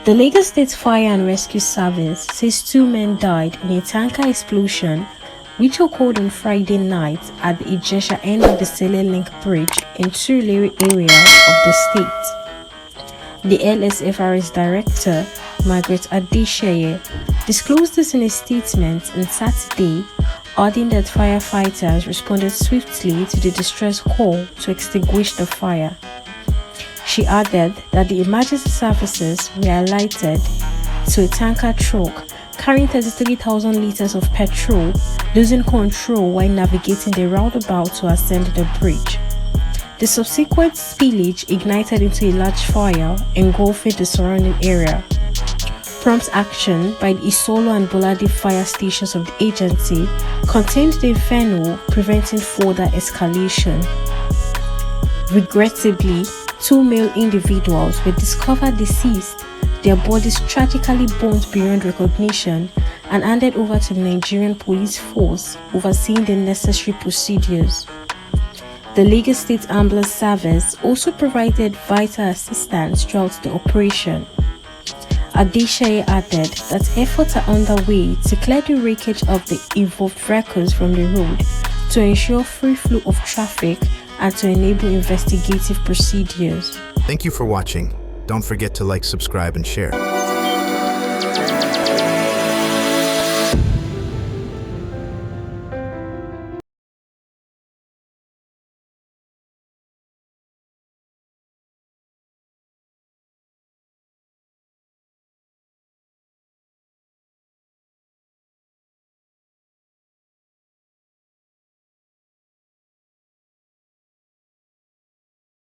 The Lagos State Fire and Rescue Service says 2 men died in a tanker explosion which occurred on Friday night at the Ijesha end of the Sele Link Bridge in Surulere area of the state. The LSFRS Director, Margaret Adesheye, disclosed this in a statement on Saturday, adding that firefighters responded swiftly to the distress call to extinguish the fire. She added that the emergency services were alerted to a tanker truck carrying 33,000 liters of petrol losing control while navigating the roundabout to ascend the bridge. The subsequent spillage ignited into a large fire engulfing the surrounding area. Prompt action by the Isolo and Bolade fire stations of the agency contained the inferno, preventing further escalation. Regrettably, 2 male individuals were discovered deceased, their bodies tragically burnt beyond recognition and handed over to the Nigerian police force overseeing the necessary procedures. The Lagos State Ambulance Service also provided vital assistance throughout the operation. Adesheye added that efforts are underway to clear the wreckage of the involved vehicles from the road to ensure free flow of traffic and to enable investigative procedures. Thank you for watching. Don't forget to like, subscribe, and share.